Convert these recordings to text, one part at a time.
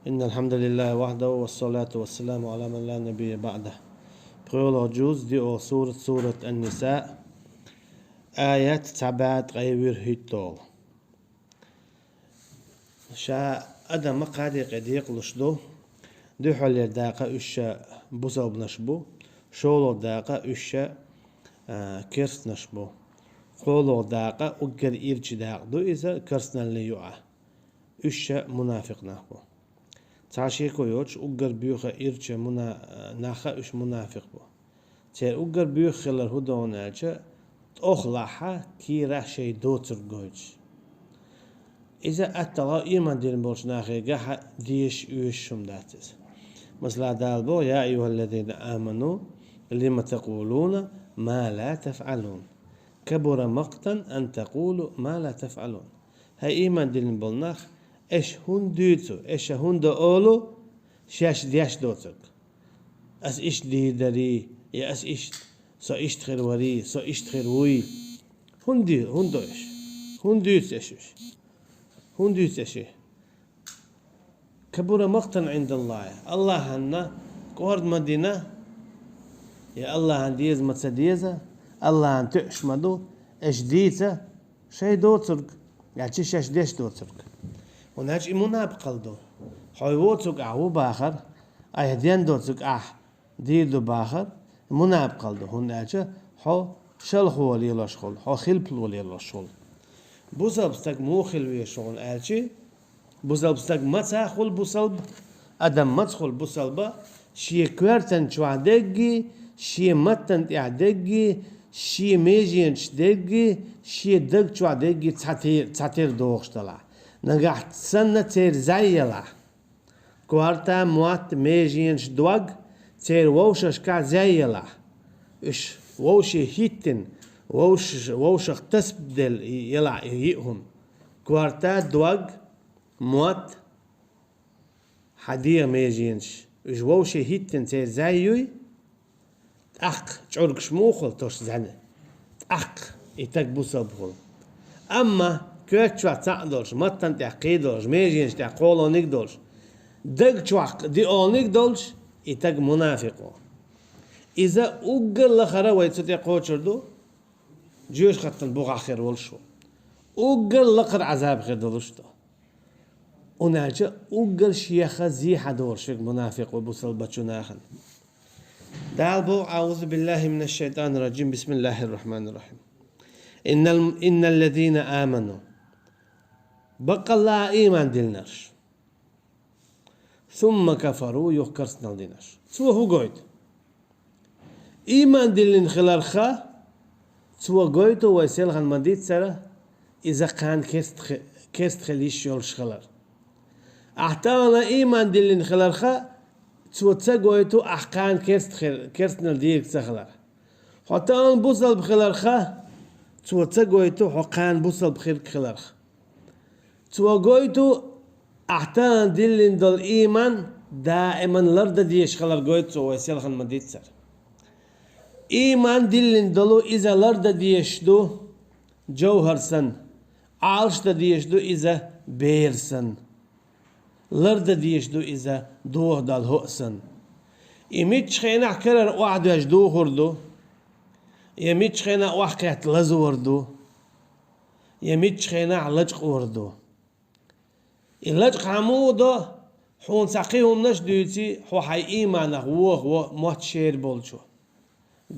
إن الحمد لله وحده والصلاة والسلام على من لا نبي بعده. Prøver جوز دي أو سورة النساء آيات تعبات غير هيتول. شا أدم قادي قديق لشدو دي حول داقة إشا بوسا بنشبو شولو داقة إشا كرس نشبو قولو داقة أقر إيرج داق دو إذا كرسنا اللي يوعى إشا منافق نحبو تعشيكو يوش أقر بيوخا إيرج ناخا إش منافق بو تير أقر بيوخ خلال هدون أجا أخلاحا كي راح شي دوتر جوج إذا أتلا إيمان دين بولش ناخي جاها ديش يوش شمداتس مثلا دالبو يا أيها الذين آمنوا لما تقولون ما لا تفعلون كبر مقتا أن تقولوا ما لا تفعلون هاي إيمان دين بولناخ إيش هون ديتو إيش هون دولو شاش دياش دوتك أس إيش دي دري يا أس إيش سو إيش تخير وري سو إيش تخير وي هون دو إيش هون ديت إيش هون ديت إيش كبر مقتا عند الله هنا كورد مدينة يا الله هنديز متسديزة الله هن تحشمدو إيش ديته شيء دوتك يعني شاش ديش دوتك وناج إيمونا بقلدو حيوتك أهو باخر أهدين دوتك ديدو باخر إيمونا بقلدو هناج حو شلخو ولي الله شغل حو خلبل ولي الله شغل بوزل بستك مو خلوية شغل آلشي بوزل بستك ما تاخل بوصلب أدم ما تخل بوصلبا شي كوارتن شوعدقي شي متن تعدقي شي ميجين شدقي شي دق شوعدقي تاتير دوغش طلع نجحت سنة تير زيلا كوارتا موات ميجين شدوغ تير ووشش كا زيلا إش ووشي هيتن ووش تسبدل يلع يهم كوارتا دوغ موات حدير ميجينش إش ووشي هيتن تير زيوي تأخ تعرق شموخل توش زنه تأخ يتك بوسا بخل أما كوك شوى تعدلش متن تعقيدلش ميجينش تعقولو نقدلش دق شوى دي أول نقدلش يتك منافقو إذا أقل لخرا ويتسوتي قوشردو جيوش خطن بوغا خير والشو أقل لقر عذاب خير دلشتو وناجا أقل شيخة زيحة دورشك منافق وبوصل بچوناخن دالبو أعوذ بالله من الشيطان الرجيم بسم الله الرحمن الرحيم إن الذين آمنوا بقى الله إيمان دلناش ثم كفروا يخكرسنا ديناش سوى هو قويد إيمان دلن خلال خا سوى قويد ويسيل غن مديد سرا إذا كان كيست خليش يولش خلال أحتانا إيمان دلن خلال خا سوى تساقويتو أحكان كيست نلديك سخلال حتى أن بوصل بخلال خا سوى تساقويتو حقان بوصل بخير خلال خا سوى قويتو أحتانا دلن دل إيمان دائما لرد ديش خلال قويتو ويسيل غن مديد سر إيمان دلن دلو إذا لرد ديش دو جوهر سن عالش ديش دو إذا بير سن لرد ديش دو إذا دوه دال هؤسن يميتش خينا كرر واحد يجدو هردو يميتش خينا واحد لزوردو يميتش خينا لجق وردو اللجق عمودو حون ساقيهم نش ديوتي حو حي إيمانه هو موت شير بولشو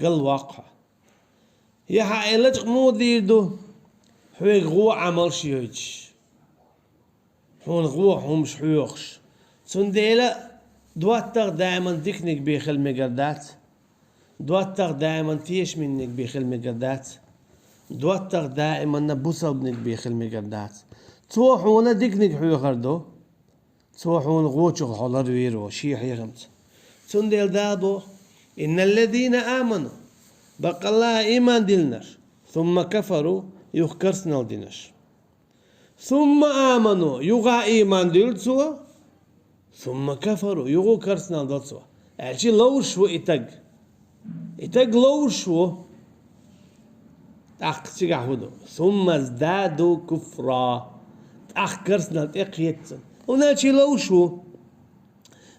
قل واقع يا حي اللجق مو ديردو حوي غو عمل شيوش حون غو حومش حيوخش سنديلا دواتر دائما ديكنك بيخل مقردات دواتر دائما تيش منك بيخل مقردات دواتر دائما نبوسل بنك بيخل مقردات توحونا ديكنك حيو خردو توحون غوشو حولر ويرو شي حيرمت سنديل دابو إن الذين آمنوا بقى الله إيمان دلناش ثم كفروا يخكرسنا ديناش ثم آمنوا يغا إيمان دلتوا ثم كفروا يغو كرسنا دلتوا أعشي لوشو إتق لوشو تأخ هدو ثم ازدادوا كفرا تأخ كرسنا تأخيتسن وناشي لوشو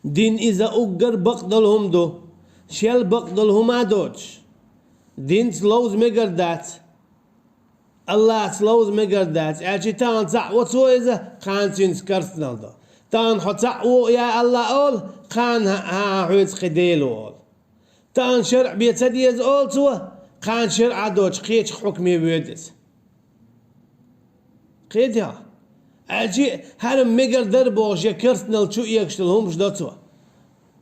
دين إذا أقر بقدلهم دو شل بقدلهم عدوش دين سلوز مقردات الله سلوز مقردات أجي تان تعو تو إذا خان تنس كرسنال دو تان حتعو يا الله أول خان ها حويت قديلو أول تان شرع بيتديز أول تو خان شرع دوش قيتش حكمي بيدس قيدها أجي هرم مقر دربوش يا كرسنال شو يكشتلهم شدتوا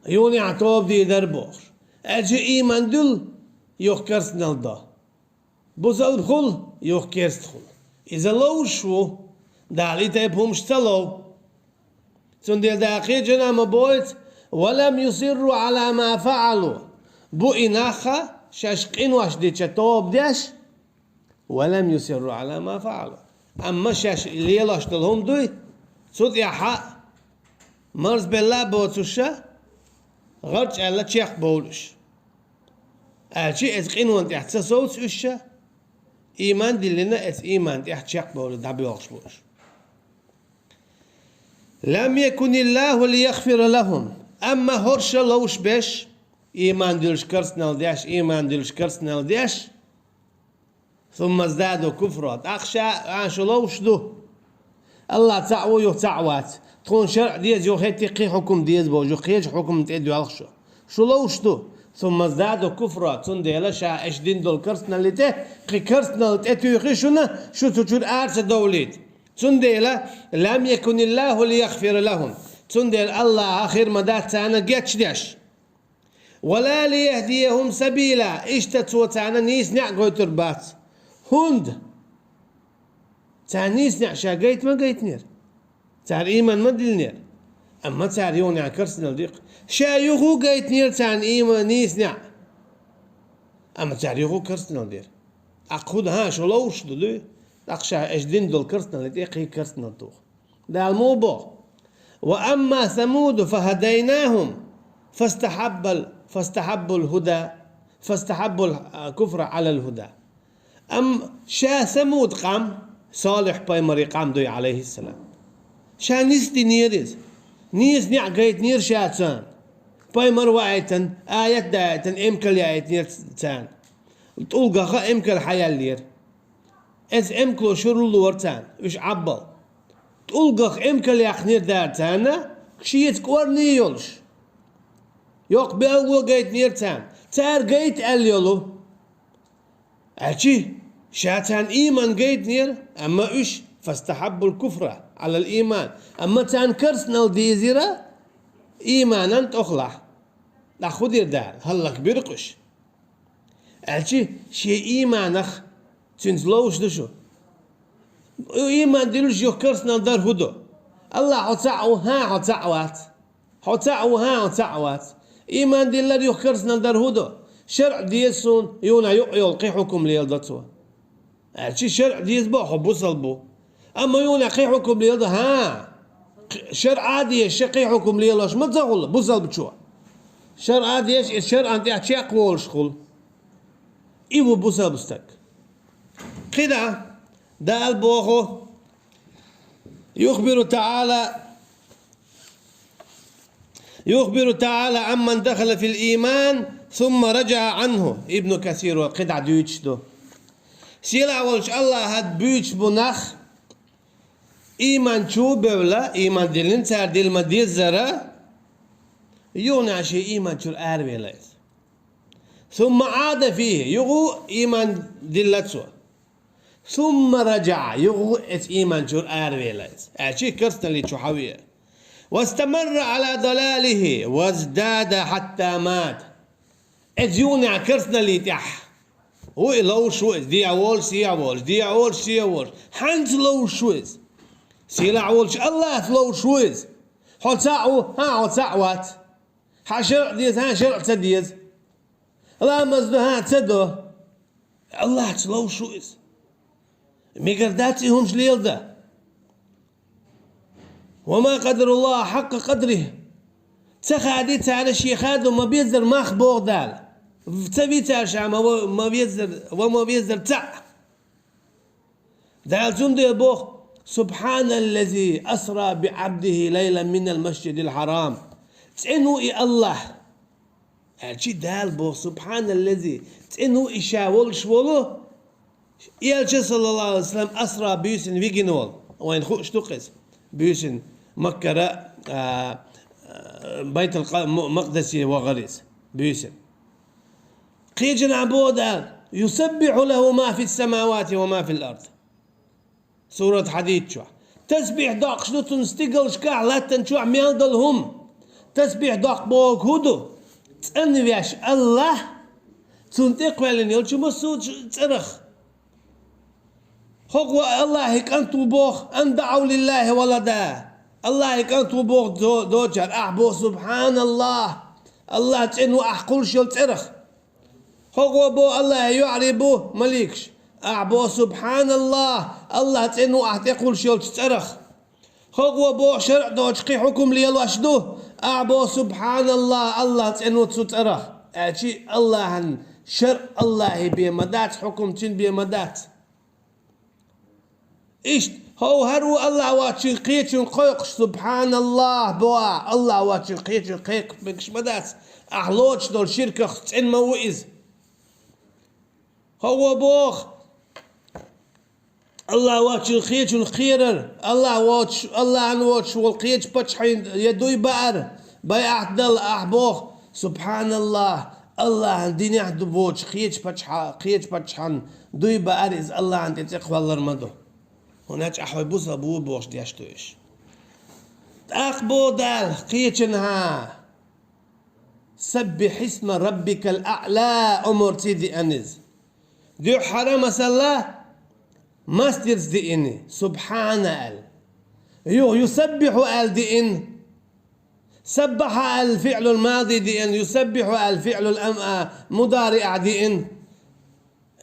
يوني عطوب دي دربوش أجي إيمان دل يوخ كرسنال دا بوزل خل يوخ كرست خل إذا لو شو دالي تيبهم شتلو تندل داقي جنا مبويت ولم يصروا على ما فعلوا بو إناخا شاشقين واش دي تشتوب ديش ولم يصروا على ما فعلوا أما شاش اللي يلاشتلهم دوي صوت يا حق مرز بالله بوتوشا غرج على تشيخ بولش أشي إزقين وانت احتسوت وشا إيمان دلنا إز إيمان تحتشيخ بولش دابي وغشبوش لم يكن الله ليغفر لهم أما هرش لوش بش إيمان دلش كرسنال ديش إيمان دلش كرسنال ديش ثم ازدادوا كفرا أخشى عاشو لوش دو الله تعوي يتعوات تكون شرع ديز يو خيتي حكم ديز بوجو خيج حكم تيدو الخشو شو لوش دو ثم ازدادوا كفرا تنديلا شا اشدين دول كرسنا اللي ته قي كرسنا اللي تيتو يخشونا شو تجور ارس دوليد تنديلا لم يكن الله ليغفر لهم تنديل الله اخر مدات تانا جاتش داش ولا ليهديهم سبيلا اشتتوا تانا نيس نعقو تربات هند تانيس نعشا قيت ما قيت نير تار إيمان ما دل نير أما تار يوني عكرسنا الديق شايخو قيت نير تان إيمان نيس نع أما تار يخو كرسنا الدير أقود ها شو لوش دو أقشا أجدين دول كرسنا الديق هي كرسنا الدوخ ده الموضوع وأما ثمود فهديناهم فاستحبوا الهدى فاستحبوا الكفر على الهدى أم شا ثمود قام صالح بايمري قام دوي عليه السلام شا نيس دي نيرز نيس نيع قيت نير شاتان بايمر وايتن آيات دايتن امكل يايت نير تان تلقى خا امكل حيال لير از امكلو شرو لورتان وش عبل تلقى امكل ياخ نير دارتانا كشيت كور نيولش يوق بأول قيت نير تان تار قيت اليولو أشي شاتان إيمان قيد نير أما إيش فاستحبوا الكفر على الإيمان أما تان كرسنا الديزيرة إيمانا تخلع لا خدير دار هلك بيرقش أشي شي إيمانخ تنزلوش دشو إيمان دلوش يو كرسنا دار هدو الله حتعو ها حتعوات حتعو ها حتعوات إيمان دلار يو كرسنا دار هدو شرع ديسون يونا يلقي حكم ليلدتوا هالشي شرع ديس بو حبو صلبو اما يونا قي حكم ليلد ها شرع عادي شقي حكم ليلش ما تزغل بو صلب شو شرع عادي شرع انت اشي قول شغل ايوه بو صلبستك كده ده البوخو يخبر تعالى عمن دخل في الإيمان ثم رجع عنه ابن كثير وقدع دويتش دو سيلا ولش الله هاد بيتش بنخ إيمان شو بولا إيمان دلين تار دل مدير زرا يون عشي إيمان شو الأروي ليس ثم عاد فيه يغو إيمان دلتسو ثم رجع يغو إيمان شو الأروي ليس عشي كرسنا اللي شو حويه واستمر على ضلاله وازداد حتى مات اديوني عكرتنا اللي تح هو لو شويز دي اول سي اول دي اول سي اول حنت لو شويز سي اول الله لو شويز حتاعو ها حتاعوات حشرع ديز ها شرع تديز لا مزدو ها تدو الله لو شويز ميقرداتي همش ليل ده وما قدر الله حق قدره تخادي تعالى شيخاد وما بيزر ماخ بوغدال تبي تاشع ما بيزر وما بيزر تع دال جندي بوخ سبحان الذي أسرى بعبده ليلا من المسجد الحرام تنو إي الله أجي دال بو سبحان الذي تنو إشاول شولو يالش صلى الله عليه وسلم أسرى بيوسن فيجنول وين خوش تقص بيوسن مكة بيت المقدس وغريس بيوسن قيجن عبودا يسبح له ما في السماوات وما في الأرض سورة حديد شو تسبيح داق شنو تنستقل شكاع لا تنشوع ميالدلهم تسبيح داق بوك هدو تنوياش الله تنتقبل يلشو مسود ترخ هو الله هيك أنتو بوخ أن دعوا لله ولدا الله هيك أنتو بوخ دوجر أحبو سبحان الله الله تنو أحقل شو ترخ هو بو الله يعربو مليكش أعبو سبحان الله الله تنو أحتقل شو ترخ هو بو شرع دوجقي حكم لي الوشدو أعبو سبحان الله الله تنو ترخ أجي الله شرع الله بمدات حكم تن بمدات إيش هو هرو الله واتشين قيتشين قيقش سبحان الله بوا الله واتشين قيتشين قيق بكش مدات أحلوش دول شركة تن موئز هو بوخ الله واتشين قيتشين خيرر الله واتش الله عن واتش والقيتش بتشحين يدوي بقر بيعت دل أحبوخ سبحان الله الله عن ديني عدو بوش قيتش بتشحن دوي بقر إز الله عن تتقوى الله رمضو هناك أحوي بوز أبوه بوش دياشتوش أقبو دال قيتشنها سبح اسم ربك الأعلى أمور تيدي أنز ديو حرام سلا ماسترز دي إني سبحان ال يسبح ال دي إن سبح الفعل الماضي دي إن يسبح الفعل المضارع دي إن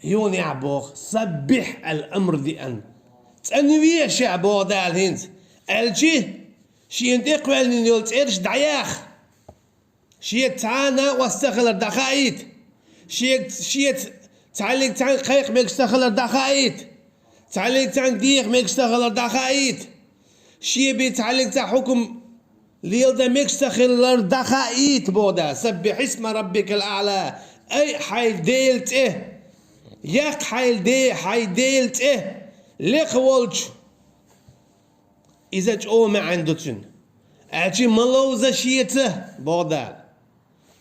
يوني عبوخ سبح الأمر دي إن تنويه شعبو دال هنز الجي شي انتقوى ان يلتعرش دعياخ شي تعانا واستخلر دخايت شي تعليق تعن قيق ميك استخلر دخايت تعليق تعن ديخ ميك استخلر دخايت شي بيتعليق تاع حكم ليلدا ميك استخلر دخايت بودا سبح اسم ربك الاعلى اي حيل ديلت ياك حيل ديلت ليق ولج إذا جو ما عندتن أجي ملوزة شيته بودال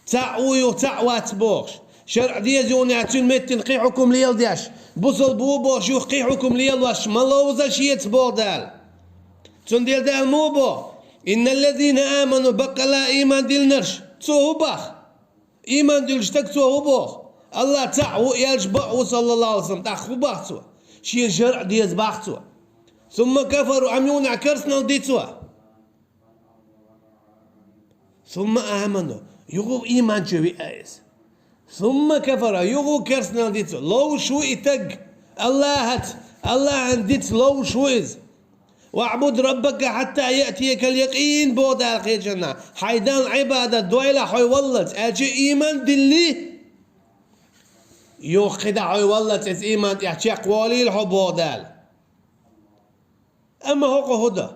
تعوي تعوات بوش شرع ديزون يعتون متن قيحكم ليل دياش بوصل بوبوش يقيحكم ليل واش ملوزة شيت بودال تنديل دال موبو إن الذين آمنوا بقى لا إيمان ديل نرش تسوه باخ إيمان ديل اشتك تسوه باخ الله تعو يلجبع صلى الله عليه وسلم تأخو باخ تسوه شين شرع ديز باخ تسوه ثم كفروا عميون عكرسنا وديتوا ثم آمنوا يغو إيمان شوي آيس ثم كفروا يغو كرسنا وديتوا لو شوي تق الله عنديت لو شويز واعبد ربك حتى يأتيك اليقين بودا الخيجنا حيدان عبادة دويلة حي ولت أجي إيمان دلي يوخد حي ولت إيمان يحكي قوالي الحبودال أما هو هدى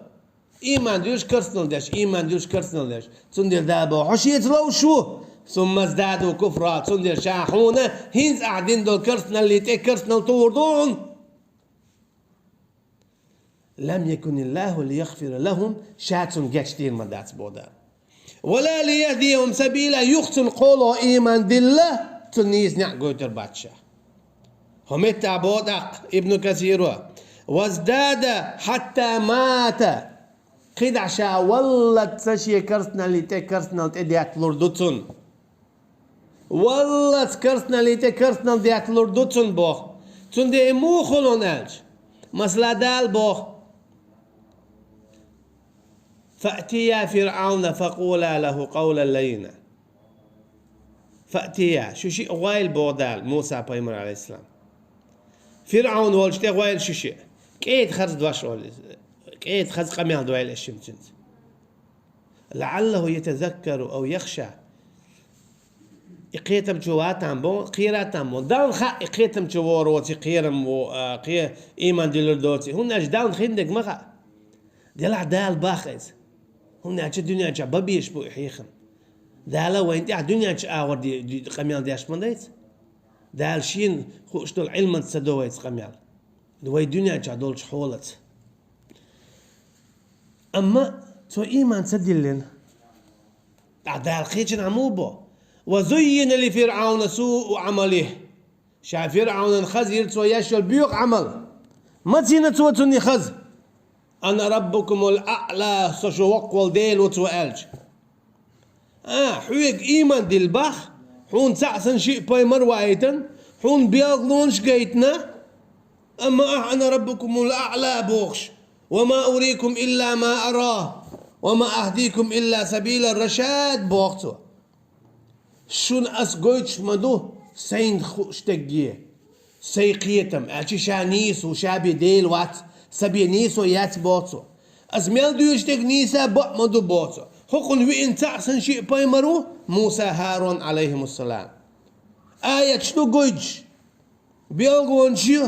إيمان ديوش كرسنل داش إيمان ديوش كرسنل داش تندير دابا حشيت لو شو ثم ازدادوا كفرا تندير شاحونة هينز قاعدين دول كرسنل اللي كرسنل توردون لم يكن الله ليغفر لهم شاتون جاشتين مدات بودا ولا ليهديهم سبيلا يختن قولوا إيمان دله تنيز نعقو ترباتشا هم التعبودق ابن كثير وازداد حتى مات قد عشا ولت سشي كرسنا اللي تكرسنا تديات لردوتون ولت كرسنا اللي تكرسنا تديات لردوتون بوخ تندي مو خلوناج مسلا دال بوخ فأتيا فرعون فقولا له قولا لينا فأتيا شو شيء غايل بودال موسى بيمر عليه السلام فرعون والشتي غايل شو شيء كيد خرج دواش كيد خرج قميل دوائل الشمتنت لعله يتذكر أو يخشى إقيتم جواتهم بون قيراتهم بون داون خا إقيتم جووروتي قيرم وقي إيمان ديلردوتي هنا أجداون خندق مخا ديال عدال باخز هنا أجد الدنيا جا ببيش بو إحيخم دالا وين تاع دنيا تش اور دي قميال داش من ديت دال شين خوش دول علم تسدويت قميال دوي دنيا تش دول حولت اما تو ايمان تسدلن دال خيجن عموبو وزين لفرعون سوء عمله شا فرعون خزير تو يشل بيوق عمل ما تينا تو تني خز انا ربكم الاعلى سشوق والديل وتوالج حويق ايمان دي البخ حون تعسن شيء باي مروايتن حون بيضلون شقيتنا اما انا ربكم الاعلى بوخش وما اريكم الا ما اراه وما اهديكم الا سبيل الرشاد بوختو شون اسقويتش مدو سين خوشتقيه سيقيتم اشي شانيس وشابي ديل وات سبي نيسو يات بوتو ازميل دو يشتق نيسا بق مدو بوتو حقن وين تعسن شيء بايمرو موسى هارون عليهم السلام آية شنو قوج بيلقون شيء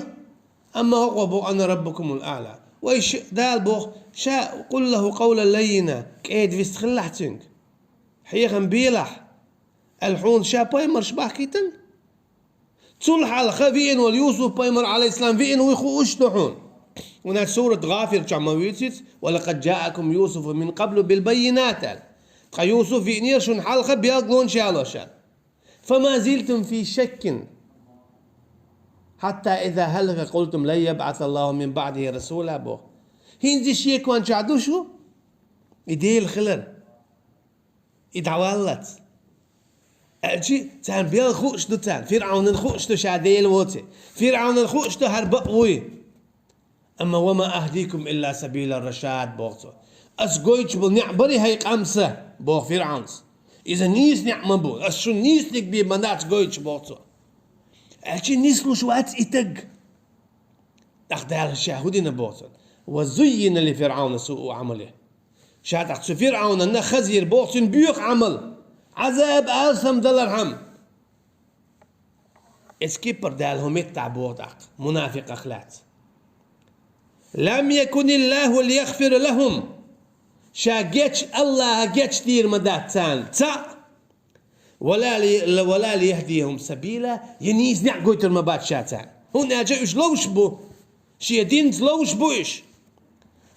أما هو بو أنا ربكم الأعلى ويش دال بو شاء قل له قولا لينا كيد فيستخلحتنك حيخن بيلح الحون شا بايمر شباه كيتن تصلح على خفين واليوسف بايمر عليه السلام فين ويخو اشتحون هنا سورة غافر جماويتس ولقد جاءكم يوسف من قبل بالبينات يوسف في نيرشون حلقة بيقلون شالوشا فما زلتم في شك حتى إذا هلك قلتم لن يبعث الله من بعده رسولا بو هنزي شيك وان شعدو شو يدي الخلر يدعوالت أجي تان بيل خوش دو تان فرعون الخوش دو شادي الوتي فرعون الخوش دو هربقوي أما وما أهديكم إلا سبيل الرشاد بوغتو أسقويتش بالنعبري هاي قمسة بوغ فرعونس إذا نيس نعم بو أسشو نيس نك بي منات قويتش بوغتو أجي نيس لو شوات إتق أخدال الشاهدين بوغتو وزين لفرعون سوء عمله شاد أخدسو فرعون أنه خزير بوغتو بيوق عمل عذاب ألسم دلرهم اسكيبر دالهم يتعبوغ منافق أخلات لم يكن الله ليغفر لهم شا جيتش الله جيتش دير مداتان تا ولا ليهديهم سبيلا ينيز نعقوت المبات شاتان هنا جايش لوش بو شي دين لوش بوش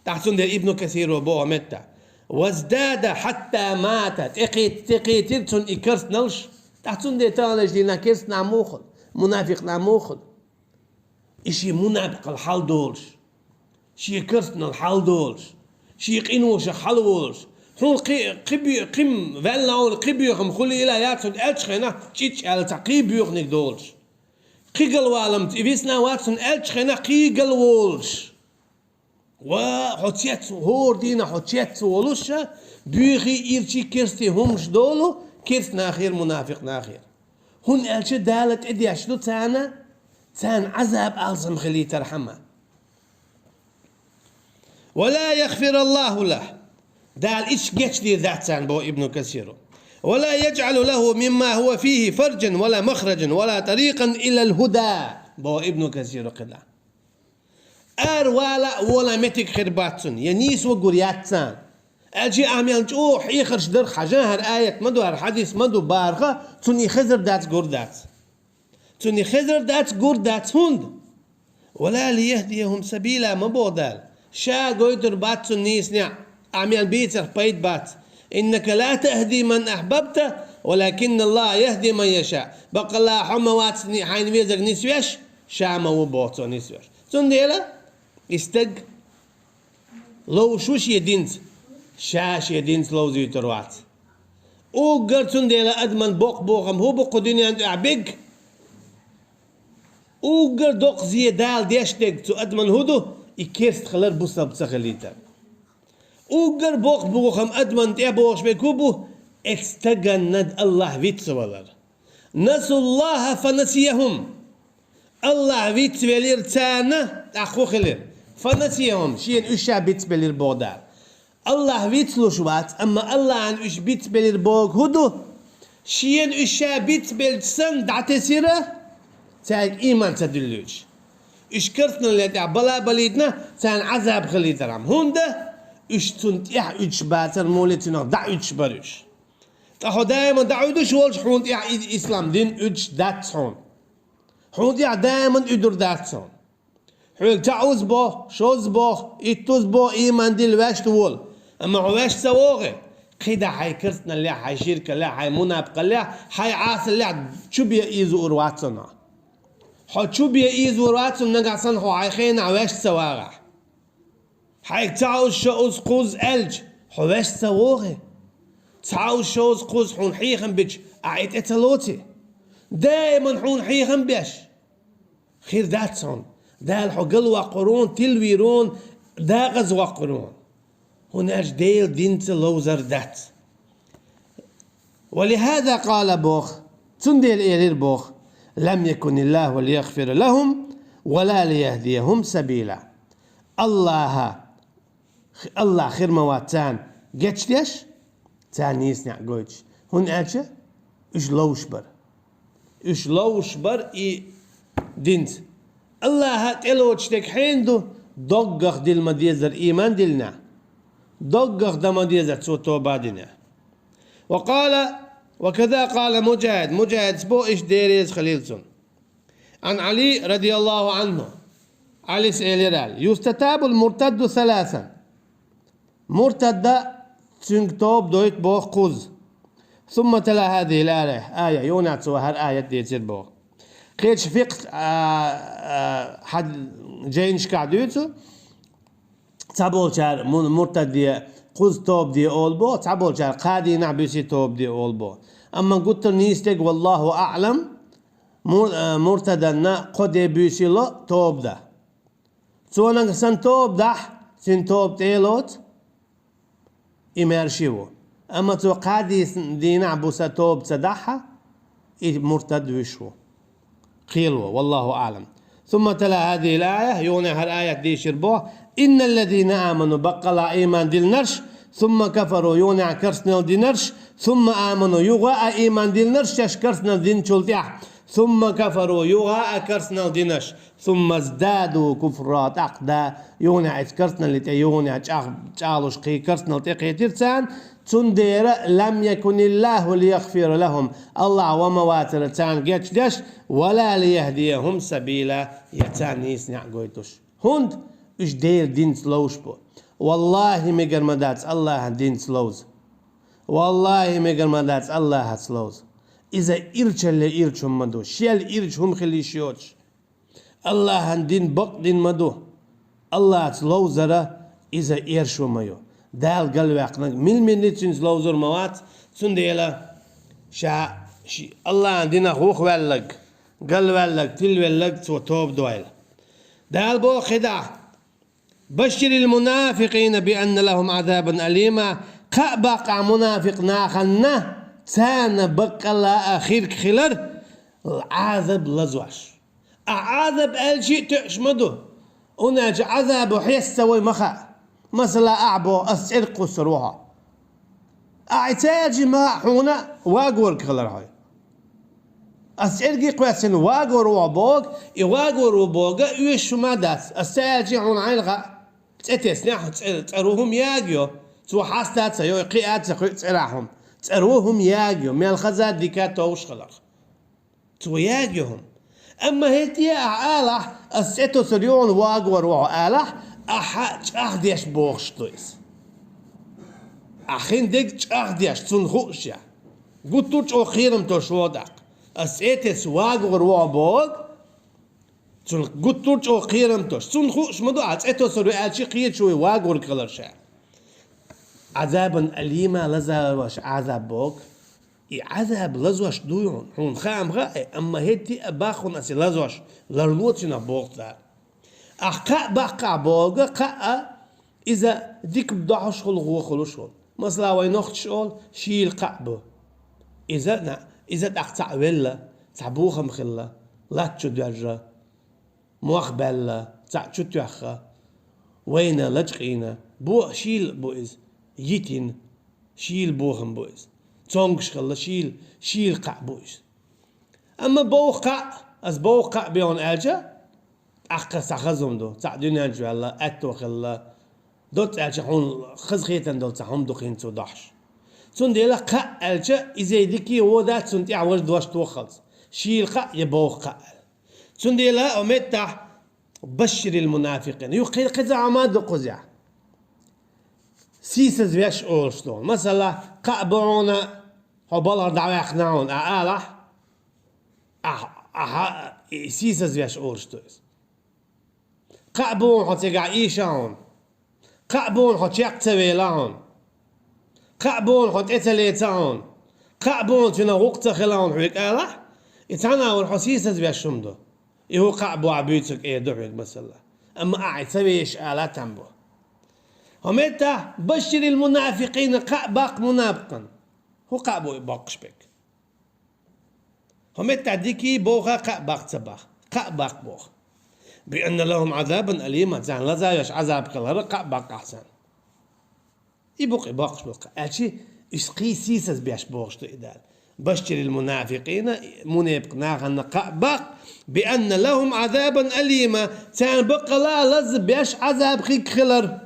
تحسن دير ابن كثير وبوه متى وازداد حتى ماتت تقيتلتن إكرس نلش تحسن دير تانج دينا كرس نعموخل منافق نعموخل إشي منافق الحال دولش شي كرسنا الحال دولش شي قينوش حلولش حول قم فالناون قبيوخم خلي إلا ياتسون ألتشخينا تشيتش على تقيبيوخنك دولش قيقل والم تفيسنا واتسون ألتشخينا قيقل وولش وحوتيت هور دينا حوتيت وولوشا بيخي إيرشي كرستي همش دولو كرس ناخير منافق ناخير هن ألتش دالت إدي أشدو تانا تان عذاب ألزم خلي ترحمه ولا يغفر الله له دال إيش جيتش دي ذاتان بو ابن كثير ولا يجعل له مما هو فيه فرجا ولا مخرجا ولا طريقا إلى الهدى بو ابن كثير قلا ولا متك خرباتون ينيس وقرياتان أجي أعمل جوح يخرج در حجاهر آية مدو هر حديث مدو بارغة توني خزر دات قردات توني خزر دات قردات هند ولا ليهديهم سبيلا مبودال شا قويتر بات نيسنع أعمل بيتر بيت بات إنك لا تهدي من أحببت ولكن الله يهدي من يشاء بقى الله حما واتسني حين ويزك نسويش شاما وبوتو نسويش تنديلا استق لو شوش يدينت شاش يدينت لو زيتر وات وقر تنديلا أدمن بوقم هو بوق دنيا أنت أعبق وقر دوق زيدال ديشتق تو أدمن هدو إكيرست خلر بوسا بسخليتا وقر بوخم أدمن تيبوش بكوبو استغند الله فيتسولر نسوا الله فنسيهم الله فيتسولر تانا أخو خلر فنسيهم شين أشا بيتسبلر بودار الله فيتسلو شوات أما الله عن أش بيتسبلر بوغ هدو شين أشا بيتسبل سن دعتسيرة تاك إيمان تدلوش إشكرتنا اللي بلا بليدنا تان عذاب خلي ترام هوندا إش تنتيح إش باتر مولتنا دع إش برش أهو دائما دعوة شوالش حون يا إسلام دين إدش دات حون حون يا دائما إدر دات حون حول تعوز بو شوز بو إتوز بو إيمان ديل واش تقول أما واش سووغي قيدا حي كرسنا اللي حي شركة اللي حي منافقة اللي حي عاس اللي شو بيا إيزو أرواتنا حو شو بيا إيزو أرواتنا نقعسن هو حي خينا واش سواغا حي تعوز شوز قوز ألج حو واش سووغي تعاوز شوز قوز حون حيخن بيش أعيد إتلوتي دائما حون حيخن بيش خير داتسون دا الحقل وقرون تلويرون دا غز وقرون هناش ديل دينت لوزر دات ولهذا قال بوخ تنديل إيرير بوخ لم يكن الله ليغفر لهم ولا ليهديهم سبيلا الله خير مواتان جتش ليش تاني يسنع قويتش هون أجا إيش لوشبر إي دينت الله تلوش تك حيندو دقق دل مديزر إيمان دلنا دقق دا مديزر صوتو بعدنا وقال وكذا قال مجاهد سبو إيش ديريز خليلسون عن علي رضي الله عنه علي سئليرال يستتاب المرتد ثلاثا مرتد تنكتوب دويت بوخ قوز ثم تلا هذه الآية يونات وهر آية ديتير بوخ قيتش فقت حد جاينش كعدوتو تابول شار مرتد دي قوز توب دي أول بو تابول شار قادي نعبسي توب دي أول بو أما قلت نيستك والله أعلم مرتدنا قد بيسي له توب ده سوانا سن توب ده سن توب تيلوت إمارشيو أما تو قادي دي نعبس توب تدحها مرتد وشو قيلوا والله أعلم ثم تلا هذه الآية يوني هالآية دي شربوه إن الذين آمنوا بقلا إيمان ديل نرش ثم كفروا يوني كرسنا دي نرش ثم آمنوا يغاء إيمان ديل نرش كرسنا دين شلتيح ثم كفروا يغاء كرسنا دي نرش ثم ازدادوا كفرات أقدا يوني كرسنا اللي تيوني تشالوش قي كرسنا لتقي ترسان تندير لم يكن الله ليغفر لهم الله ومواتر تان جيتش دش ولا ليهديهم سبيلا يتان يسنع قويتوش هند اش دير دين سلوش بو والله ميقر مدات الله دين سلوز والله ميقر مدات الله سلوز إذا إرش اللي إرشهم مدو شيال إرشهم خلي شيوش الله دين بق دين مدو الله سلوزرا إذا إرشهم ميو دال قلبك من نتشنز لوزر موات سنديلا شا الله عندنا خوخ ولق قل ولق تل ولق توب دويل دال بو خدع بشر المنافقين بأن لهم عذابا أليما بقع منافق ناخنا تان بقى لا أخير خلر عذاب لزواش عذاب الشيء تشمده هناك عذاب حيس سوي مخا مثلا أعبو أسعر قصروها أعتاج ما حونا واقور كلر هاي أسعر قي قواسن واقور وبوق يواقور وبوق يوش ما داس أسعر حون عيلغا تأتيسناح تأروهم ياقيو تو حاستات سيو قيات تأراهم تأروهم ياقيو من الخزات ديكات توش خلق تو ياقيوهم أما هيتي أعالح أسعتو سريون واقور وعالح أخديش بوخش تويس أخين ديك أخديش تنخوشيا قلتوش أخيرم تشودك أسئتس واقور وابوغ قلتوش أخيرم تنخوش مدو أسئتو سريعاتي قيت شوي واقور كلرشا عذابا أليما لزاوش عذاب بوغ عذاب لزوش دويون هون خام غائي أما هيتي أباخون أسي لزوش لرلوتنا بوغ دار أحقا بقى بوغا قا إذا ديك بدعو شغل غو خلو شغل مثلا وينوخت شغل شيل قعبو إذا تقطع ولا تعبوخم خلا لا تشدجا موخبلا تعشو تيخا وين لجقينا بو شيل بويز يتين شيل بوخم بويز تونغش خلا شيل قع بويز أما بوقع أز بوقع بيون أجا أخذ سخزهم دو تعدينا جوالا أتو خلا دوت أجا حون خز خيتن دو تعهم دو خين تو دحش تون ديلا قا الجا إزايدكي هو ذات سنتي عوج دواش توخلص شيل قا يبوخ قا تون ديلا أمتع بشر المنافقين يقيل قزع عماد قزع سيسز بيش أولشتون مثلا قا بعونا هبالر دعوة يقنعون أعالح سيسز بيش أولشتون قا بون حتى إيشاون قا بون حتى يقتويلون قابون حط إتليتاون قابون تنا وقت خلاون حويك آلح إتانا والحسيسة بيشمدو يهو قابو عبيتك إيه دوحيك مثلا أما قاعد سبيش آلا تنبو هميتا بشر المنافقين قاباق منافقا هو قابو يباقش بك هميتا ديكي بوغا قاباق تباق قاباق بوغ بأن لهم عذابا أليما زان لزايش عذاب كالهر قاباق أحسن يبقى باقش بقى أشي إسقي سيسس بيش بوغشتو إدال بشر المنافقين منافق ناغن قبق بأن لهم عذابا أليما تان بقى لا لز بيش عذاب خيك خلر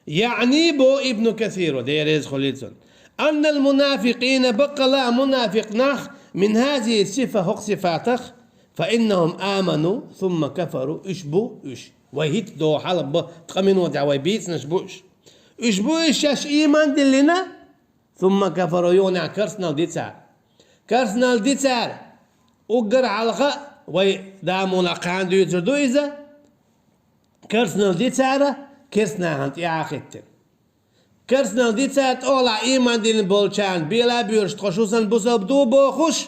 يعني بو ابن كثير وديريز خليتون أن المنافقين بقى لا منافق ناخ من هذه الصفة هق صفاتخ فإنهم آمنوا ثم كفروا إشبو إش وهيت دو حلب تقمن ودع ويبيت نشبوش إشبوش ياش إيمان دلنا ثم كفروا يونع كرسنا ديتار كرسنا ديتار وقر علقة وي دامونا قان دو يتردو إذا كرسنا ديتار كرسنا هانت ياخدتن كرسنا ديتار أولا إيمان دلن بولشان بيلا بيرش تخشوسن بوسب دو بوخوش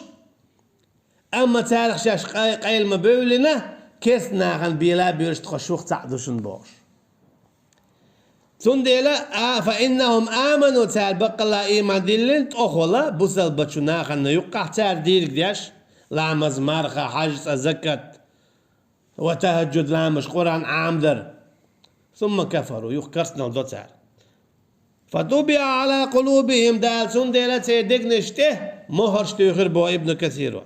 أما تاريخ شاش قايل مبولنا كرسنا هان بيلا بيرش تخشوخ تعدوشن بوش تنديلا فإنهم آمنوا تال بقى لا إيمان دلين تأخلا بوسل بچونا خن يقع تال ديرك دياش لا مزمار حاجز زكاة وتهجد لامش قرآن عامدر ثم كفروا يخكرسنا دوتال فطبع على قلوبهم دال تنديلا تيدك نشته مهرشتو يخربوا ابن كثير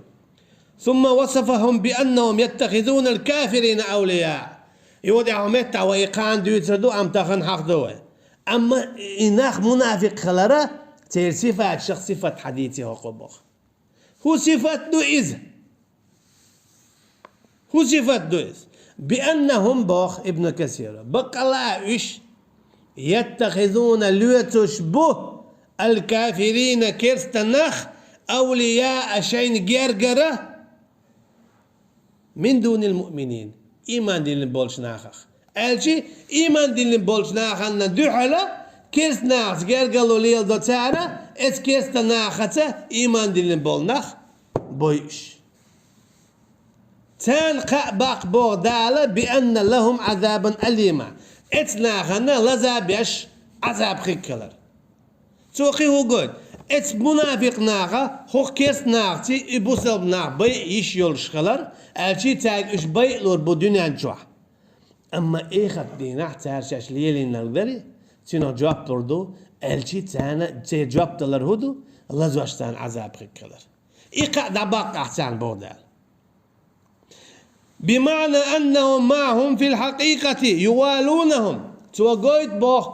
ثم وصفهم بأنهم يتخذون الكافرين أولياء يودعهم يتع ويقان دو يتردو أم تخن حق دوه أما إناخ منافق خلرا تير صفات شخص صفة حديثي وقبخ هو صفة دو إذ هو صفة دو إذ بأنهم بوخ ابن كثير بقى لا إيش يتخذون ليتشبه الكافرين كيرستنخ أولياء شين جرجرة من دون المؤمنين إيمان دين بولش ناخخ ألشي إيمان دين بولش ناخنا دوحلا كيرس ناخ جرجلو ليل دوتارا إس كيرس ناخته إيمان دين بول ناخ بويش تان قبق بودالة بأن لهم عذابا أليما إتس ناخنا لزابيش عذاب خيكلر توقي هو قد إتس منافق ناخا هو كيس ناختي إبوسل ناخ بي يشيول شخلر ألشي تاج إش بي لور بدنيا نجوح أما إيخت ديناح تارشاش ليلي نقدري تينا جواب تردو ألشي تانا تي جواب تلر هدو الله زواج تان عذاب خيكلر إيقا دباق أحسان بودال بمعنى أنهم معهم في الحقيقة يوالونهم توقيت بوخ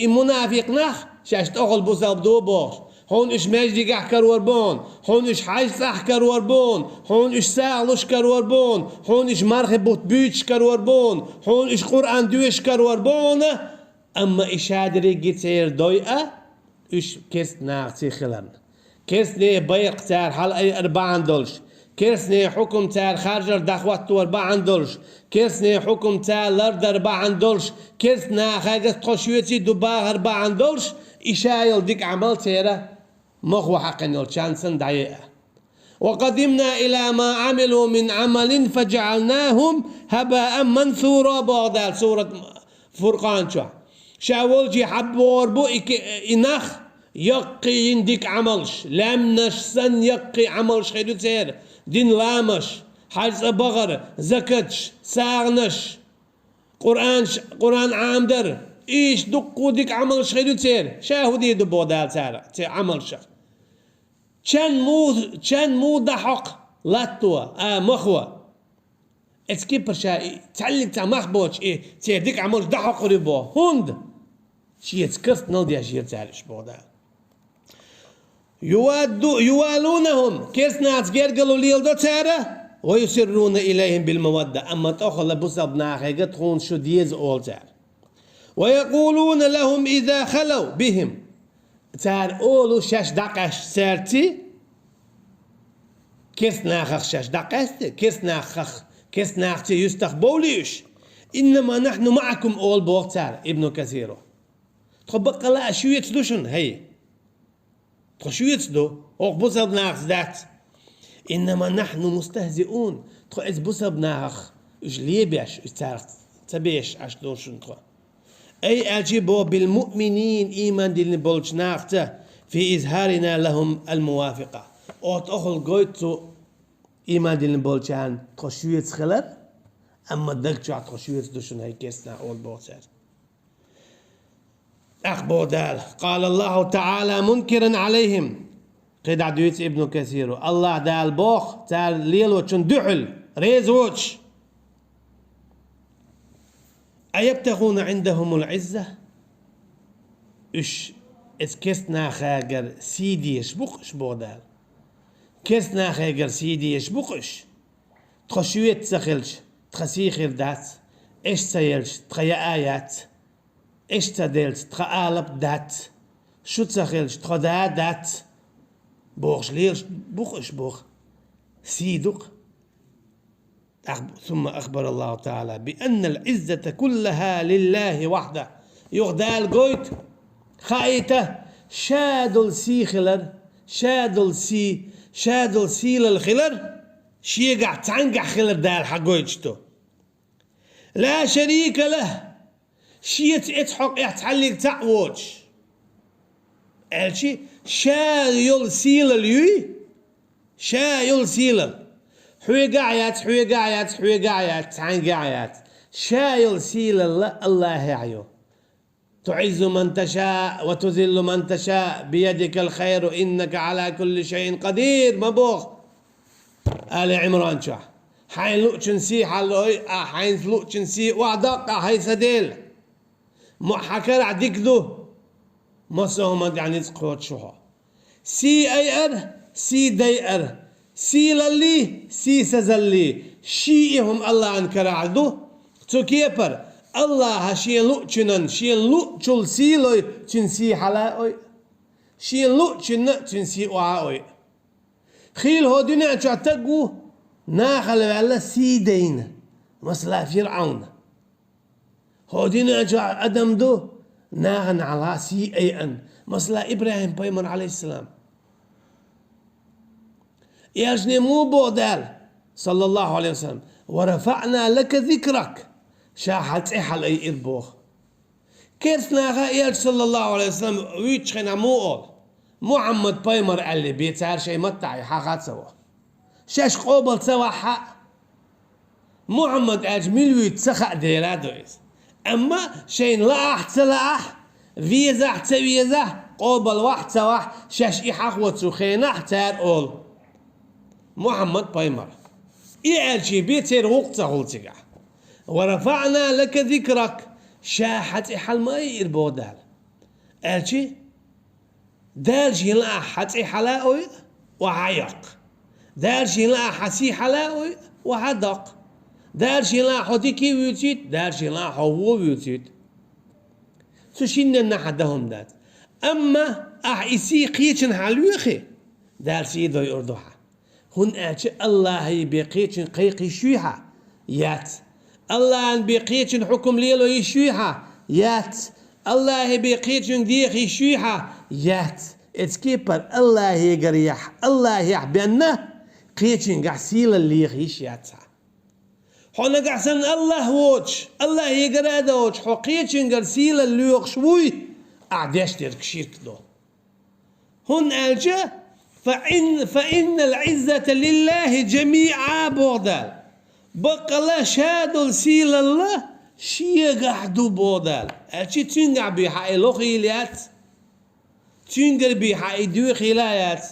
منافق ناخ شاش تأخل بوسا بدو بوخ هون إش مجدي أحكر وربون هون إش حاجز أحكر وربون هون إش ساعلوش كر وربون هون إش مرخب بوت بيتش كر وربون هون إش قرآن دوش كر وربون أما إش هادري جيتير دويقة إش كيس ناغتي خلان كيس نيه بيق تار حال أي 4 دولش كيس نيه حكم تار خارجر دخوات 4 دولش كيس نيه حكم تار لرد 4 دولش كيس نا خاجة تخشويتي دباغ 4 دولش إشايل ديك عمل تيرا مخو حقن يلشانسن دعيئة وقدمنا إلى ما عملوا من عمل فجعلناهم هباء منثورا بعد سورة فرقان شاول جي حبور بو إنخ يقي ديك عملش لم نشسن يقي عملش خيدو تير دين لامش حاجز بغر زكتش ساغنش قرآن عامدر إيش دقو ديك عملش خيدو تير شاهو دي دبو دال تارا تي عملش كان مو ضحك لاتوا مخوة اسكيبر شاي تعلق تا مخبوش تي ديك عملش ضحك ريبو هند شيت كرت نودي أشير تعرش بودا يوالونهم كيسنا تجير قالوا ليل دو تارة ويسرون إليهم بالمودة أما تأخذ بسب ناخي تخون شو ديز أول تار ويقولون لهم إذا خلوا بهم تار أولو شاش دقش سارتي كيسنا خخ شاش دقست كيسنا خخ يستخبوليش إنما نحن معكم أول بوغتار ابن كثير تخبق لا شو يتدوشن هي شو يتدو أو بوسب ناخ ذات إنما نحن مستهزئون تخو إز بوسب ناخ إش ليبيش إش تبيش أشدوشن تخو أي أجيبوا بالمؤمنين إيمان دي بولش ناخته في إظهارنا لهم الموافقة أو تأخل قويتو إيمان دي بولشان تخو شو يتخلر أما دقشو عطخو شو يتدوشن هاي كيسنا أول بوتر أخبو دال قال الله تعالى منكرا عليهم قد عدويت ابن كثير الله دال بوخ تال ليلو چون دحل ريزوش أيبتغون عندهم العزة إش إس كيسنا خاجر سيدي يشبقش بودال كيسنا خاجر سيدي يشبقش تخشويت سخلش تخسيخر دات إيش سيلش تخيا آيات إيش تدلت تخالب دات شو تسخلش تخدا دات بوخش ليش بوخش بوخ سيدك ثم أخبر الله تعالى بأن العزة كلها لله وحده يغدال قويت خايته شادل سي خلر شادل سي للخلر شيقع تعنقع خلر دال حقويتشتو لا شريك له شيت اتحق يتحلق تعوج الشي شايل سيل اليوي شايل سيل حوي قاعيات عن قاعيات شايل سيل الله يعيو تعز من تشاء وتذل من تشاء بيدك الخير إنك على كل شيء قدير مبوخ آل عمران شح حين لؤشن سي حلوي حين لؤشن سي وعدق هاي سديل حكر عديك ذو مصهم يعني تقوت شوها سي أير سي دير سي للي سي سزلي شيئهم الله أنكر عدو تكيبر الله هشين لؤشنن شين لؤشل سيلوي تنسي حلاوي شين لؤشن تنسي وعاوي خيل هو دنيا تعتقو ناخل على سيدين مثل فرعون هو دنيا أدم دو ناغن على سي أي أن مثل إبراهيم بيمر عليه السلام يجني مو بودال صلى الله عليه وسلم ورفعنا لك ذكرك شاحت إحل أي إربوخ كيف ناغا يج صلى الله عليه وسلم ويتشخنا مو محمد بيمر اللي بيتعر شيء متعي حقات سوا شاش قوبل سوا حق محمد أجمل ويتسخق ديرا دويس أما شين لاح تلاح فيزا تفيزا قوبل واحد سوا شاش إحق وتسخينا حتار أول محمد بيمر إيالشي بيتر وقت غلتك ورفعنا لك ذكرك شاحت إحل ما يربو دال ألشي دال شي لا حتي حلاوي وعيق دال شي لا حسي حلاوي وحدق دال شي لا حديكي ويوتيت دال شي لا حوو ويوتيت تشين نحدهم دات أما أحيسي قيتشن حلوخي دال شي ذو يردوها هن أتش الله يبقيتشن قيقي شويحة يات الله بقيتشن حكم ليلو يشويحة يات الله بقيتشن ديخي شويحة يات اتكيبر الله يقريح الله يحبنا قيتشن قحسيل اللي يخيش ياتها حنا قحسن الله ووش الله يقرأ دوش حو قيتشن قرسيل اللي يخشوي أعداش تركشير كدو هن ألجا فإن العزة لله جميعا بودال بقى لا شادل سيل الله شيء قحدو بودال أشي تنقع بحق لوخيلات تنقر بحق دو خلايات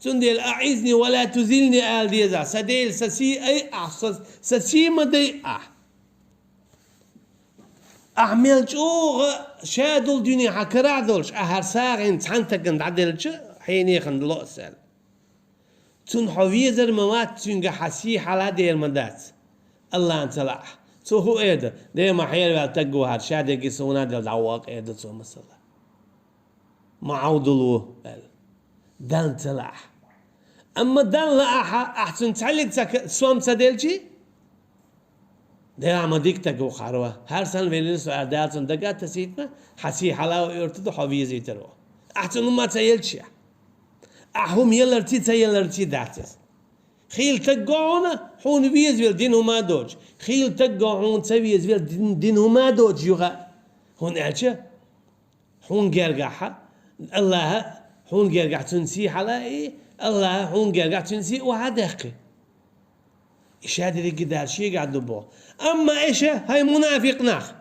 تندل أعزني ولا تذلني آل ديزا سديل سسي أي أحسس سسي مدي أعمل جوغ شادو الدنيا حكرا دولش أهر ساغين تحنتقن عدلش حيني خند لؤسال تون حويزر موات تون حسي حالا دير مدات الله انتلاح تو هو إيدا دي ما حيال والتقو هاد شادي قيسونا دل دعواق إيدا تو مثلا ما عودلوه دان تلاح أما دان لأحا أحسن تعلق سوام تدلشي ده عم ديك تجو خروه هر سنة ويلنس وأردالسن دقات تسيتنا حسي حلاوة يرتدو حويزي تروا أحسن ما تيلشيا أهم يلرتي تيلرتي داتس خيل تجونا حون ويز ويل دينه ما دوج خيل تجوعون تبيز ويل دينه ما دوج يغا هون أرجع هون جرجعها الله هون جرجع تنسي حلاي الله هون جرجع تنسي وعدقي إيش هذا اللي قدر شيء قاعد نبوه أما إيش هاي منافق ناخ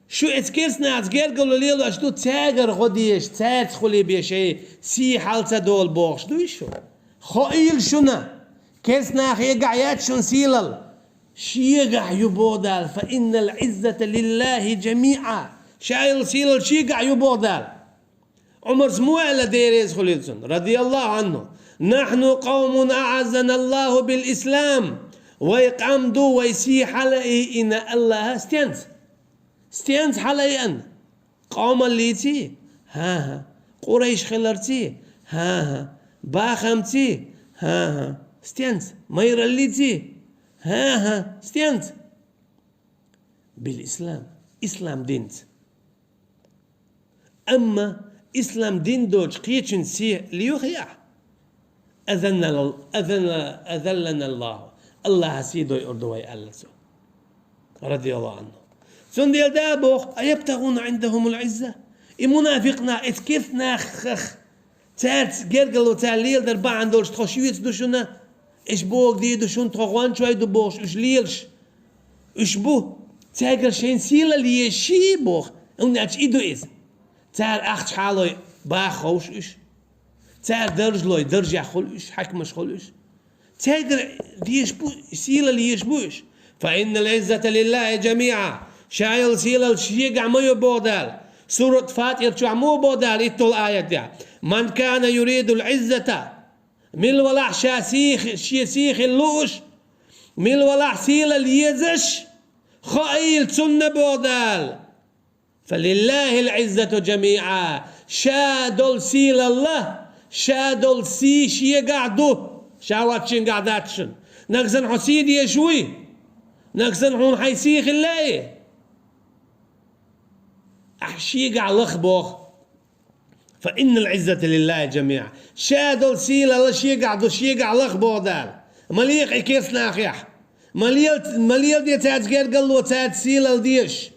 شو اتكيسنا اتقال قالوا لي له اشتو تاجر غديش تات خلي بيشي سي حالته دول بوخش دو شو خايل شنا كيسنا يقعيات شون سيلل شيقع يبودال فإن العزة لله جميعا شايل سيلل شيقع يبودال عمر سموع ديريز خليلسون رضي الله عنه نحن قوم أعزنا الله بالإسلام ويقعمدوا ويسي حلقي إن الله استيانس حلقي أن قوم الليتي ها قريش خلرتي ها باخمتي ها استيانس مير الليتي ها استيانس بالإسلام إسلام دينت أما إسلام دين دوج قيتشن سي ليوخيا أذلنا الله سيدو يردوي ألسو رضي الله عنه سنديل دابوخ أيبتغون عندهم العزة منافقنا اتكفنا خخ تات جرجلو تاليل دربا عندوش تخشيويت دوشنا إيش بوك دي دوشون تخوان شوي دو بوش إيش ليلش إيش بو تاجر شين سيلا ليشي بوخ وناتش إيدو إز تار أخت حالوي باخوش إيش تار درج لوي درج يخل إيش حكمش خل إيش تاجر ديش بو سيلا ليش بوش فإن العزة لله جميعا شايل سيلا الشيق عمو بودال سورة فاتحة شو عمو بودال إتو الآية دي من كان يريد العزة من ولا شاسيخ اللوش من ولا سيلا ليزش خايل سنة بودال فلله العزة جميعا شادل سيل الله شادل سي شي قعدو شاواتشن قعداتشن نقزن حسيد يشوي نقزن حون حيسيخ الله أحشي قع لخبوخ فإن العزة لله جميعا شادل سيل الله شي قعدو شي قع لخبوخ دال مليق كيس ناخيح مليل دي تاتقر قلو تات سيل الديش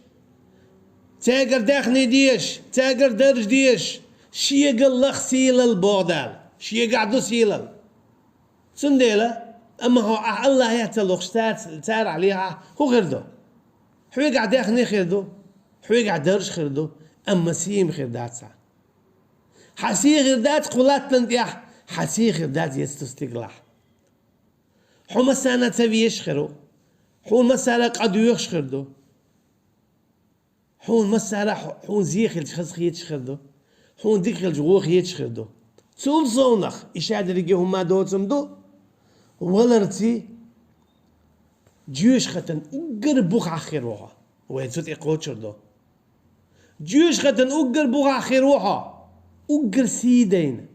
تاجر داخني ديش تاجر درج ديش شي قلخ سيل البودال شي قعدو سيل سنديلة أما هو الله يعتلوخ تار عليها هو غيردو حوي قاعد داخني خيردو حوي قاعد درج خيردو أما سيم خيردات سا حسي خيردات قولات تنديح حسي خيردات يستستقلح حو مسانا تبيش خيرو حو مسالا قدو يخشخردو حون مسالا حون زيخل خزخ يتشخردو حون ديخل جوخ يتشخردو تول زونخ إشاد رجي هما دوتم دو ولرتي جيوش ختن أجر بوخ آخروها ويتوت إقوتشر دو جيوش ختن أجر بوخ آخروها أجر سيدين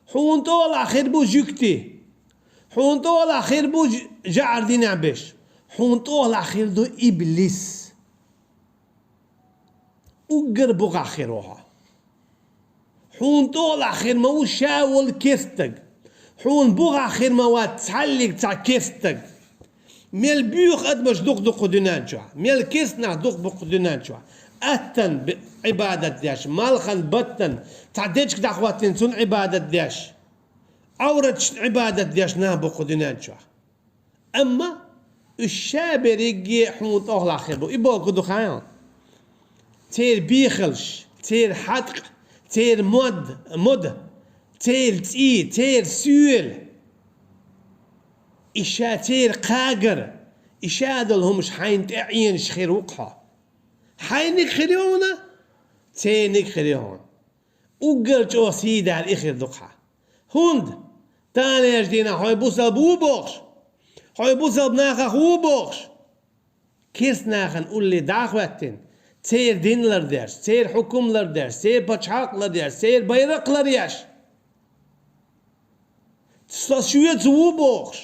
حون طول آخر بو جكتي حون طول آخر بو جعر دين عبش حون طول آخر دو إبليس أجر بوخ آخروها حون طول آخر ما شاول كيستك حون بوغ آخر مواد تعلق تاع كيستك ميل بيوخ أدمش دوق دونانشوا ميل كيسنا دوق دونانشوا أتن عبادة داش مالخن بطن تعديش كدا خواتين سن عبادة داش عورت عبادة داش نابق دونانشوا أما الشابر يجي حون طول آخر بو إبو كدو خيان تير بيخلش تير حدق تير مد تير تير سيول إشا تير قاقر إشادل همش حين تعين شخير وقها حينك خريونا تينك خريون وقلت أو سيدا الإخير دقها هند تاني يجدينا حوي بوصل بو بوخش حوي بوصل بناخا خو بوخش كيس ناخن أولي دعوتين تير دينلر درس تير حكوملر درس تير بچاقلر درس تير bayraklar yaş تستشوية تو بوخش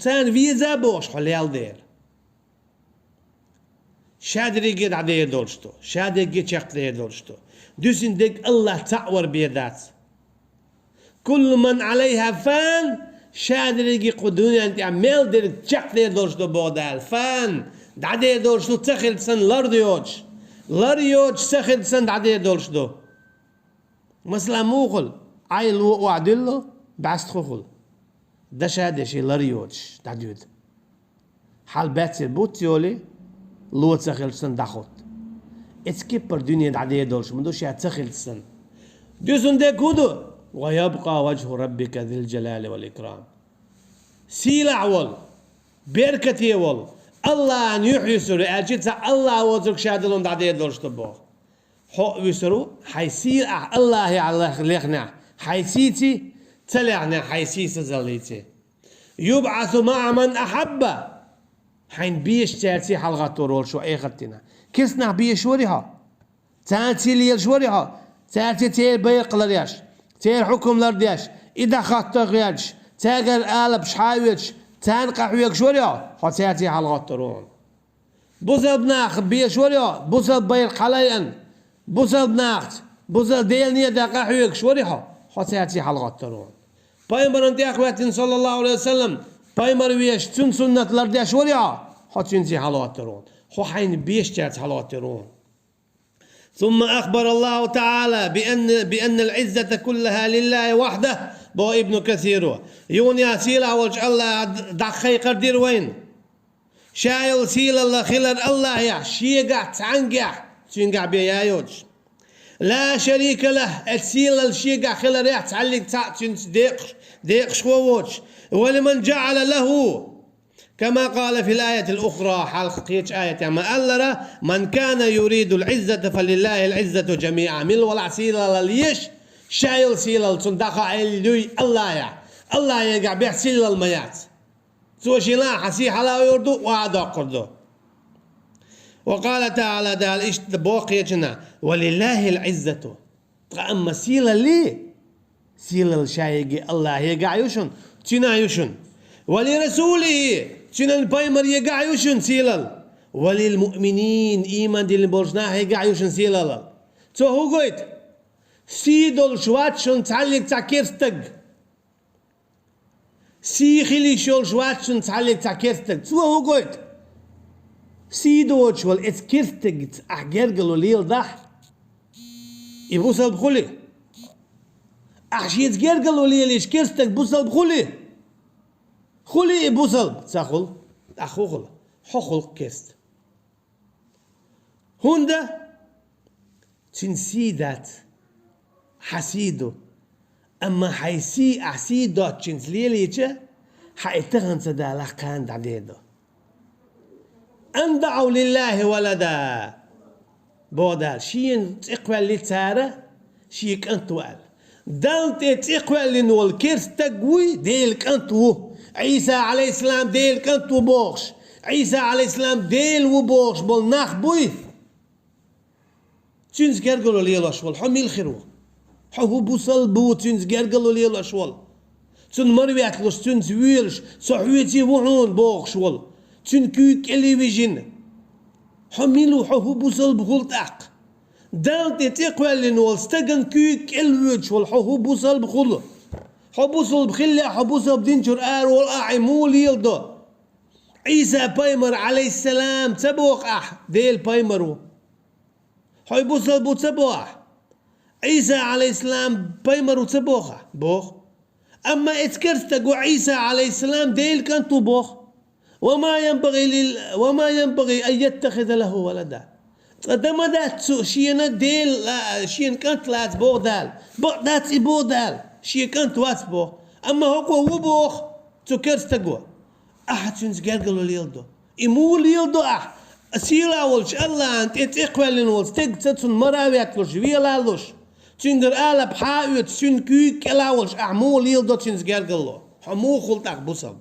تان فيزا بوخش حليال دير شادري قد عدي دولشتو شادري قد شاق دي دولشتو دوسين ديك الله تعور بيدات كل من عليها فان شادري قدوني انت عمال دير شاق دي دولشتو بودال فان دعدي دولشتو تخل سن لاريوج سخل سن دعدي دولشتو مثلا موغل عيل وعدلو بعست خوخل ده شادي شي لاريوج دعديود حال باتسي بوتيولي لو تسخل سن دخوت اتسكيبر دنيا دعدي دولش مدوش يتسخل سن دوسن دي كودو ويبقى وجه ربك ذي الجلال والإكرام سيلع وال بركتي وال الله أن يحيي سوري أجيت الله وزرك شادلون دعدي دولش تبوه حق ويسرو حيسير الله على خلقنا حيسيتي تلعنا حيسيس زليتي يبعث مع من أحبه حين بيش تاتي حلقة تورول شو أي خطنا كسنا بيش وريها تاتي ليل شوريها تاتي تير بيق لرياش تير حكم لردياش إذا خطة غياش تاجر قالب شحاويش تانقع وياك شوريها تاتي حلقة تورول بوزل بناخ بيش وريها بوزل بير حلايا بوزل بناخت بوزل ديل نيا دقع وياك شوريها تاتي حلقة تورول بايمبر انت أخواتي صلى الله عليه وسلم بايمر ويش تون سنة لرديش وريا حتنزي حلواترون خو حين بيشتات حلواترون ثم أخبر الله تعالى بأن العزة كلها لله وحده بو ابن كثير يونيا سيلا وجه الله دخي قدير وين شايل سيلا الله خلر الله يا شيقع تعنقع تنقع بيا يوج لا شريك له السيلا الشيقع خلر يا تعلق تنس ديق شووش ولمن جعل له كما قال في الآية الأخرى حلقيت آية ما ألرى من كان يريد العزة فلله العزة جميعا من ولا سيلا لليش شايل سيلا صندقة اللي الله يقع بيح سيلا الميات سوى شلا حسيح لا يردو وعدا قردو وقال تعالى دال إيش بوقيتنا ولله العزة أما سيلا ليه سيلا الشايقي الله يقع يوشن تنا يوشن ولرسوله تنا البايمر يقع يوشن سيلال وللمؤمنين إيمان دي البرجناه يقع يوشن سيلال تو هو قلت سيدول شواتشن تعلق تاكيرستق سيخلي شول شواتشن تعلق تاكيرستق تو هو قلت سيدول شول اتكيرستق أحجرقلو ليل دح يبوسل بخلي أحشيت جرجل ولي ليش كيرستك بوصل بخلي خلي بوصل تاخل أخوخل حخل كيست هوندا تنسيدات حسيدو أما حيسي أحسيدو تنسليليتش حيتغن سدا لقان دعديدو أن دعوا لله ولدا بودال شين تقوى اللي تارة شيك أنتوال دانت تقوى لنول كيرس تقوي ديل كنتو عيسى عليه السلام ديل كنتو بوخش عيسى عليه السلام ديل وبوخش بول ناخ بوي تنز قرقلو ليلو شوال حمي الخيرو حهو بوصل بو تنز قرقلو ليلو شوال تن مرويات لوش تنز ويرش صحويتي وحون بوخش وال تن كيك اللي بيجين حميلو حهو بوصل بغلط أق دانت تقوى لنول استقن كيك الوجه والحهو بوصل بخلو حبوصل بخلة حبوصل بدينجر والأعي مول يلدو عيسى بايمر عليه السلام تبوق ديل بايمرو حبوصل بو تبوق عيسى عليه السلام بايمرو تبوق بوخ أما اتكرتقو عيسى عليه السلام ديل كانتو بوخ وما ينبغي أن يتخذ له ولدا قدما دات شينا ديل شين كانت لا تبوغ دال دات يبو دال شي كانت واتبوغ أما هو بوخ تكرتقو أحد شنز جرجل اليلدو إمول يلدو أسيلا ولش الله أنت إتقبلين ولش تجتسون مراويات لش ويلا لش تنجر آلا بحاويت سن كيك لا ولش أعمول يلدو شنز جرجلو حمو خلطك بصب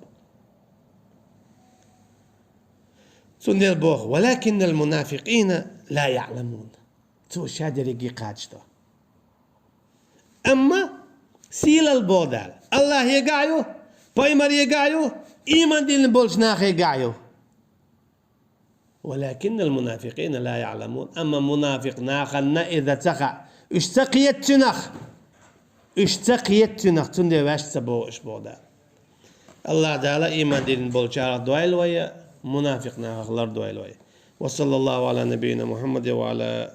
سندر بوخ ولكن المنافقين لا يعلمون تو شادر يجي قاجته أما سيل البودال الله يقعيو بايمر يقعيو إيمان دين بولش ناخ يقعيو ولكن المنافقين لا يعلمون أما منافق ناخنا إذا تقع اشتقيت تندي واش تبو إش بودال الله تعالى إيمان دين بولش على دوائل ويا منافق ناخ لر دوائل ويا وصلى الله على نبينا محمد وعلى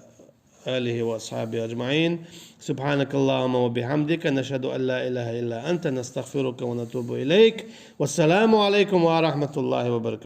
آله وأصحابه أجمعين سبحانك اللهم وبحمدك نشهد أن لا إله إلا أنت نستغفرك ونتوب إليك والسلام عليكم ورحمة الله وبركاته.